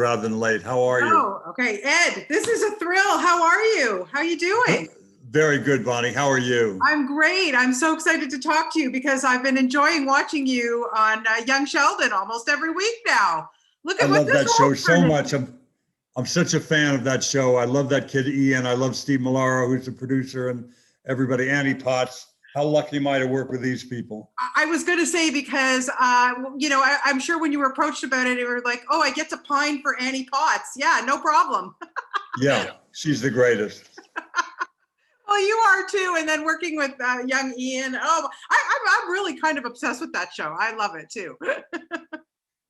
rather than late. How are you? Oh, okay. Ed, this is a thrill. How are you? How are you doing? Very good, Bonnie. How are you? I'm great. I'm so excited to talk to you because I've been enjoying watching you on Young Sheldon almost every week now. Look I at what love this that show world's so turned much. into. I'm such a fan of that show. I love that kid Ian. I love Steve Milaro, who's the producer, and everybody. Annie Potts. How lucky am I to work with these people? I was going to say because, I'm sure when you were approached about it, you were like, oh, I get to pine for Annie Potts. Yeah, no problem. Yeah, she's the greatest. Well, you are too. And then working with young Ian. Oh, I'm really kind of obsessed with that show. I love it too.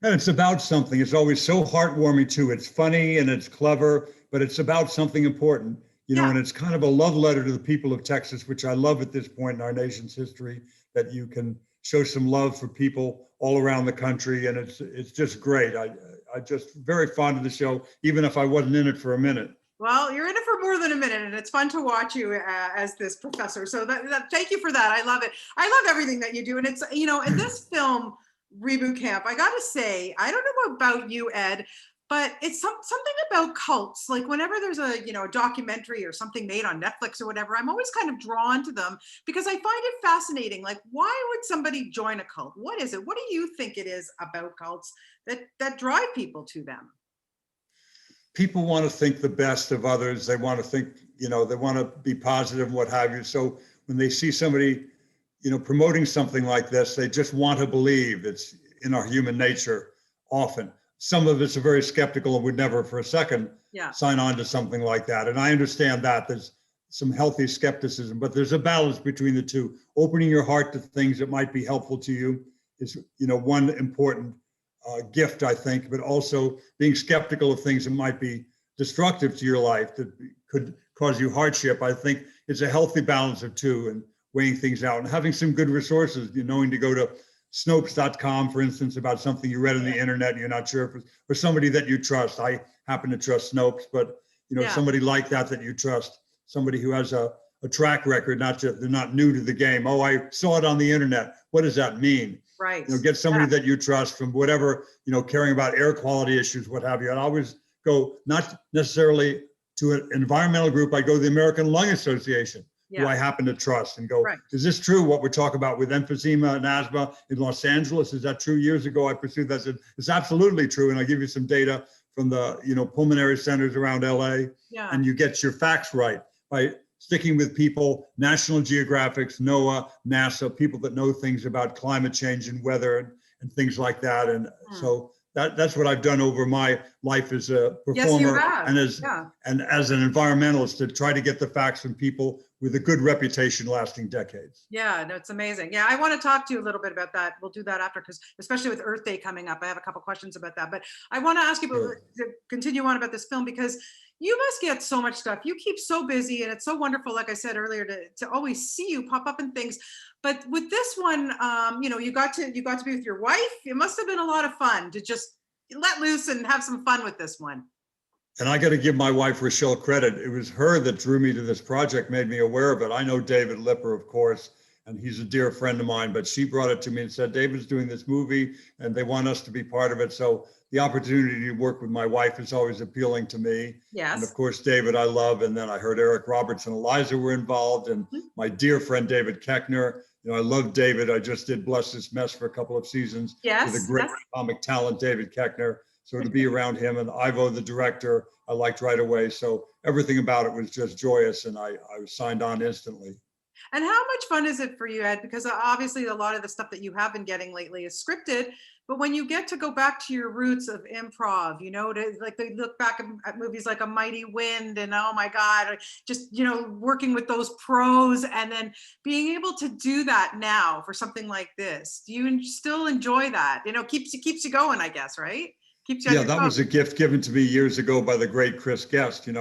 And it's about something. It's always so heartwarming too. It's funny and it's clever, but it's about something important, Yeah. and it's kind of a love letter to the people of Texas, which I love at this point in our nation's history, that you can show some love for people all around the country. And it's just great. I just very fond of the show, even if I wasn't in it for a minute. Well, you're in it for more than a minute, and it's fun to watch you as this professor. So thank you for that. I love it. I love everything that you do. And it's, in this film, Reboot Camp, I got to say, I don't know about you, Ed, but it's something about cults. Like whenever there's a documentary or something made on Netflix or whatever, I'm always kind of drawn to them because I find it fascinating. Like, why would somebody join a cult? What is it? What do you think it is about cults that drive people to them? People want to think the best of others. They want to think, they want to be positive and what have you. So when they see somebody, promoting something like this, they just want to believe. It's in our human nature often. Some of us are very skeptical and would never for a second sign on to something like that. And I understand that there's some healthy skepticism, but there's a balance between the two. Opening your heart to things that might be helpful to you is, one important gift, I think, but also being skeptical of things that might be destructive to your life, that could cause you hardship. I think it's a healthy balance of two, and weighing things out and having some good resources, knowing to go to Snopes.com, for instance, about something you read on the internet and you're not sure if it's for somebody that you trust. I happen to trust Snopes, but somebody like that you trust, somebody who has a track record, they're not new to the game. Oh, I saw it on the internet. What does that mean? Right. Get somebody that you trust from whatever, caring about air quality issues, what have you. And I always go not necessarily to an environmental group. I go to the American Lung Association, who I happen to trust, and go, is this true what we're talking about with emphysema and asthma in Los Angeles? Is that true? Years ago, I pursued that. I said, it's absolutely true. And I give you some data from the, pulmonary centers around LA, and you get your facts right by sticking with people, National Geographic, NOAA, NASA, people that know things about climate change and weather and things like that. And so that's what I've done over my life as a performer and as an environmentalist, to try to get the facts from people with a good reputation lasting decades. Yeah, no, it's amazing. Yeah, I want to talk to you a little bit about that. We'll do that after, because especially with Earth Day coming up, I have a couple questions about that. But I want to ask you to continue on about this film, because you must get so much stuff. You keep so busy, and it's so wonderful, like I said earlier, to always see you pop up in things. But with this one, you got to be with your wife. It must have been a lot of fun to just let loose and have some fun with this one. And I got to give my wife, Rochelle, credit. It was her that drew me to this project, made me aware of it. I know David Lipper, of course, and he's a dear friend of mine, but she brought it to me and said, David's doing this movie and they want us to be part of it. So the opportunity to work with my wife is always appealing to me. Yes. And of course, David, I love. And then I heard Eric Roberts and Eliza were involved, and my dear friend, David Koechner. I love David. I just did Bless This Mess for a couple of seasons with a great comic talent, David Koechner. So to be around him, and Ivo, the director, I liked right away. So everything about it was just joyous, and I was signed on instantly. And how much fun is it for you, Ed? Because obviously a lot of the stuff that you have been getting lately is scripted, but when you get to go back to your roots of improv, they look back at movies like A Mighty Wind, and oh my God, just, working with those pros, and then being able to do that now for something like this. Do you still enjoy that? Keeps you going, I guess, right? Yeah, that was a gift given to me years ago by the great Chris Guest, who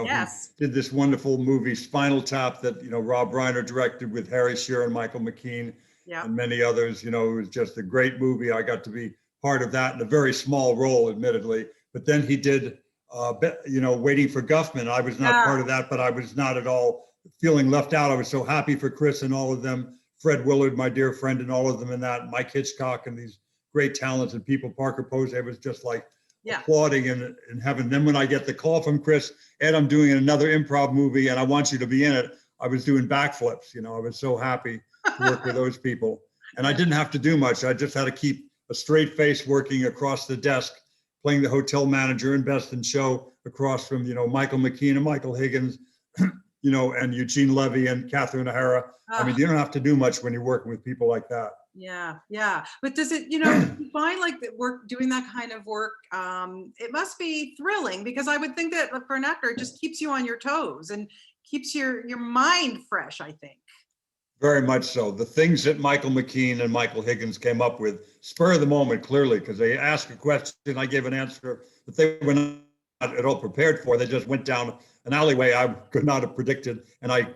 did this wonderful movie, Spinal Tap, that, Rob Reiner directed with Harry Shearer and Michael McKean and many others. It was just a great movie. I got to be part of that in a very small role, admittedly. But then he did, Waiting for Guffman. I was not part of that, but I was not at all feeling left out. I was so happy for Chris and all of them, Fred Willard, my dear friend, and all of them in that, Mike Hitchcock, and these great talented people, Parker Posey. It was just like Yeah. applauding and having, then when I get the call from Chris, Ed, I'm doing another improv movie and I want you to be in it. I was doing backflips, you know, I was so happy to work with those people. And I Yeah. didn't have to do much. I just had to keep a straight face working across the desk, playing the hotel manager in Best in Show across from, you know, Michael McKean and Michael Higgins, you know, and Eugene Levy and Catherine O'Hara. I mean, Ah, you don't have to do much when you're working with people like that. yeah, yeah. But does it, you know, you find like that work, doing that kind of work, it must be thrilling because I would think that for an actor, it just keeps you on your toes and keeps your mind fresh, I think. Very much so. The things that Michael McKean and Michael Higgins came up with, spur of the moment, clearly, because they asked a question, I gave an answer that they were not at all prepared for. They just went down an alleyway I could not have predicted, and I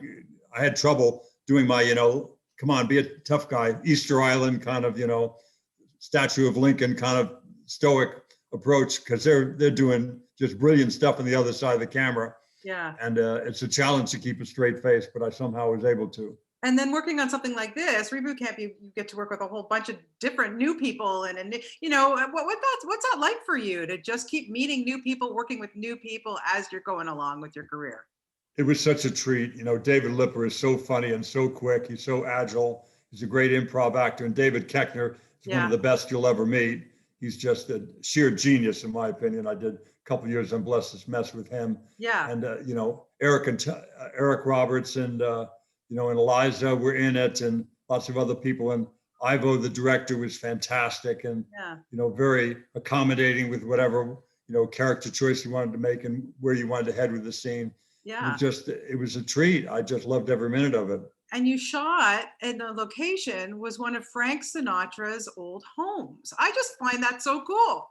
had trouble doing my, you know, come on, be a tough guy, Easter Island kind of, you know, Statue of Lincoln kind of stoic approach, because they're doing just brilliant stuff on the other side of the camera, Yeah. and it's a challenge to keep a straight face, but I somehow was able to. And then working on something like this, Reboot Camp, you get to work with a whole bunch of different new people, and you know what's that like for you to just keep meeting new people, working with new people as you're going along with your career? It was such a treat. You know, David Lipper is so funny and so quick. He's so agile. He's a great improv actor. And David Keckner is one Yeah, of the best you'll ever meet. He's just a sheer genius, in my opinion. I did a couple of years on Bless This Mess with him. yeah, And, you know, Eric Roberts and, you know, and Eliza were in it and lots of other people. And Ivo, the director, was fantastic and, yeah, you know, very accommodating with whatever, you know, character choice you wanted to make and where you wanted to head with the scene. yeah. It was a treat. I just loved every minute of it. And you shot, and the location was one of Frank Sinatra's old homes. I just find that so cool.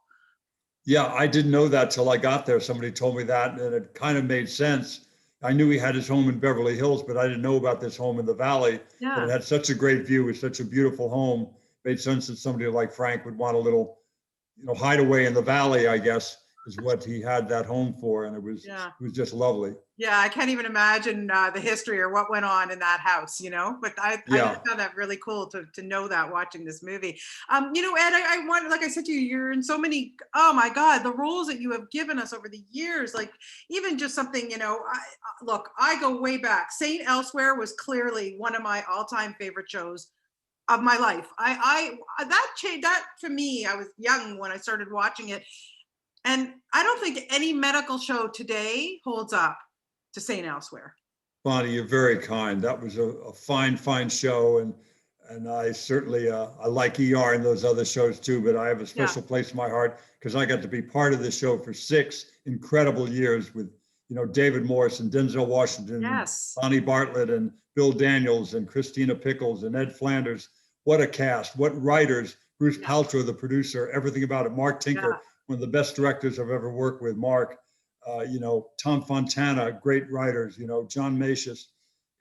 Yeah, I didn't know that till I got there. Somebody told me that, and it kind of made sense. I knew he had his home in Beverly Hills, but I didn't know about this home in the valley. But Yeah, it had such a great view. It was such a beautiful home. Made sense that somebody like Frank would want a little, you know, hideaway in the valley, I guess, is what he had that home for. And yeah. it was just lovely. Yeah, I can't even imagine the history or what went on in that house, you know. But I Yeah. just found that really cool to know that watching this movie. You know, Ed, I want, like I said to you, you're in so many. Oh my God, the roles that you have given us over the years, like even just something, you know. Look, I go way back. Saint Elsewhere was clearly one of my all-time favorite shows of my life. That changed that to me. I was young when I started watching it, and I don't think any medical show today holds up to St. Elsewhere. Bonnie, you're very kind. That was a fine, fine show, and I certainly I like ER and those other shows too. But I have a Yeah. special place in my heart because I got to be part of the show for 6 incredible years with, you know, David Morse and Denzel Washington, and Yes. Bonnie Bartlett and Bill Daniels and Christina Pickles and Ed Flanders. What a cast! What writers! Bruce Yeah. Paltrow, the producer, everything about it. Mark Yeah. Tinker, one of the best directors I've ever worked with. Mark. You know, Tom Fontana, great writers, you know, John Masius,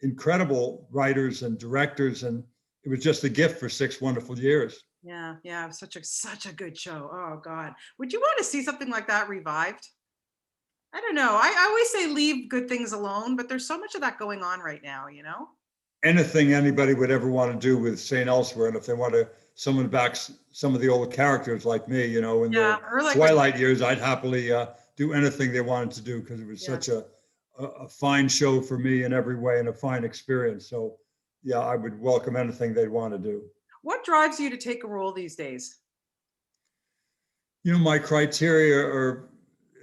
incredible writers and directors. And it was just a gift for 6 wonderful years. Yeah. Yeah. It was such a good show. Oh God. Would you want to see something like that revived? I don't know. I always say leave good things alone, but there's so much of that going on right now, you know? Anything anybody would ever want to do with St. Elsewhere. And if they want to summon back some of the old characters like me, you know, in Yeah. the Or like twilight years, I'd happily do anything they wanted to do because it was yeah. such a fine show for me in every way and a fine experience. So, yeah, I would welcome anything they'd want to do. What drives you to take a role these days? You know, my criteria are,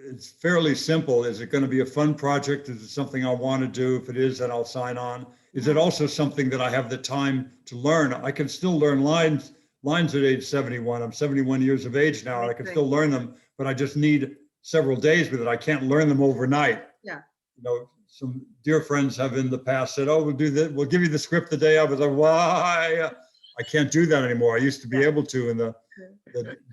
it's fairly simple. Is it going to be a fun project? Is it something I want to do? If it is, then I'll sign on. Is it also something that I have the time to learn? I can still learn lines at age 71. I'm 71 years of age now, and I can Amazing. still learn them, but I just need several days with it. I can't learn them overnight. Yeah. You know, some dear friends have in the past said, "Oh, we'll do that. We'll give you the script the day of." I was like, "Why?" I can't do that anymore. I used to be Yeah. able to in the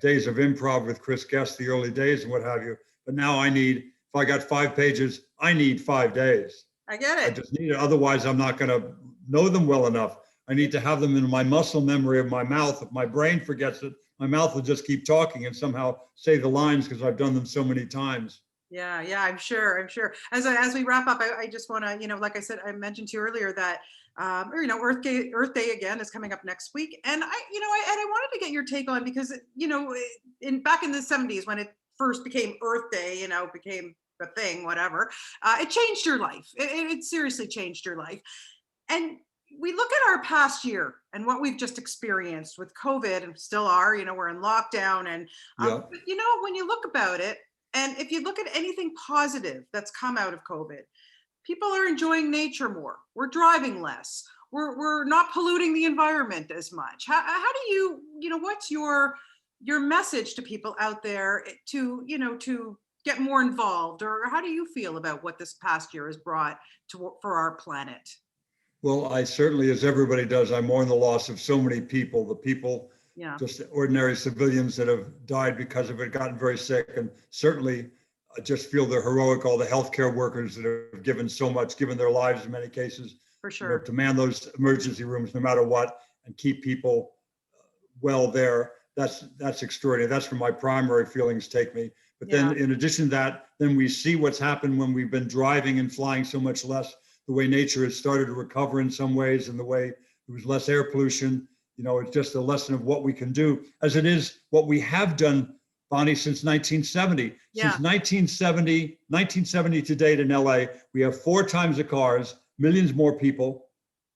days of improv with Chris Guest, the early days and what have you. But now if I got 5 pages, I need 5 days. I get I it. just need it. Otherwise, I'm not going to know them well enough. I need to have them in my muscle memory of my mouth. If my brain forgets it, my mouth will just keep talking and somehow say the lines because I've done them so many times. Yeah, yeah, I'm sure. I'm sure. As we wrap up, I just want to, you know, like I said, I mentioned to you earlier that, or, you know, Earth Day again is coming up next week, and I wanted to get your take on because, you know, in back in the '70s when it first became Earth Day, became a thing, whatever, it changed your life. It seriously changed your life. And we look at our past year and what we've just experienced with COVID and still are, we're in lockdown. And, Yeah. but, when you look about it, and if you look at anything positive that's come out of COVID, people are enjoying nature more. We're driving less. We're not polluting the environment as much. How do what's your message to people out there to get more involved, or how do you feel about what this past year has brought for our planet? Well, I certainly, as everybody does, I mourn the loss of so many people, the people, Yeah, just ordinary civilians that have died because of it, gotten very sick. And certainly I just feel they're heroic, all the healthcare workers that have given so much, given their lives in many cases, for sure. to man those emergency rooms no matter what and keep people well there. That's extraordinary. That's where my primary feelings take me. But then in addition to that, then we see what's happened when we've been driving and flying so much less, the way nature has started to recover in some ways, and the way there was less air pollution. It's just a lesson of what we can do, as it is what we have done, Bonnie, since 1970. Yeah. Since 1970 to date in LA, we have 4 times the cars, millions more people,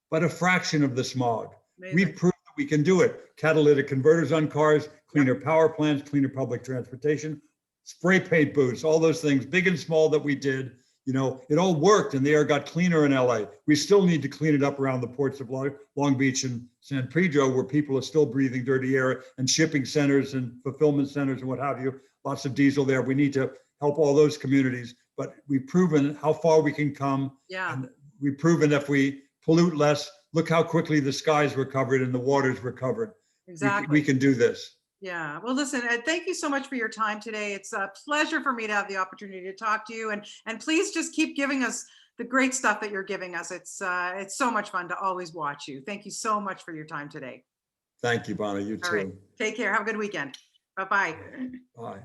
but a fraction of the smog. Amazing. We've proved that we can do it. Catalytic converters on cars, cleaner power plants, cleaner public transportation, spray paint booths, all those things, big and small, that we did. It all worked and the air got cleaner in LA. We still need to clean it up around the ports of Long Beach and San Pedro, where people are still breathing dirty air, and shipping centers and fulfillment centers and what have you. Lots of diesel there. We need to help all those communities, but we've proven how far we can come. Yeah. And we've proven if we pollute less, look how quickly the skies recovered and the waters recovered. Exactly. We can do this. Yeah. Well, listen, Ed, thank you so much for your time today. It's a pleasure for me to have the opportunity to talk to you, and please just keep giving us the great stuff that you're giving us. It's so much fun to always watch you. Thank you so much for your time today. Thank you, Bonnie. You All too. right. Take care. Have a good weekend. Bye-bye. Bye.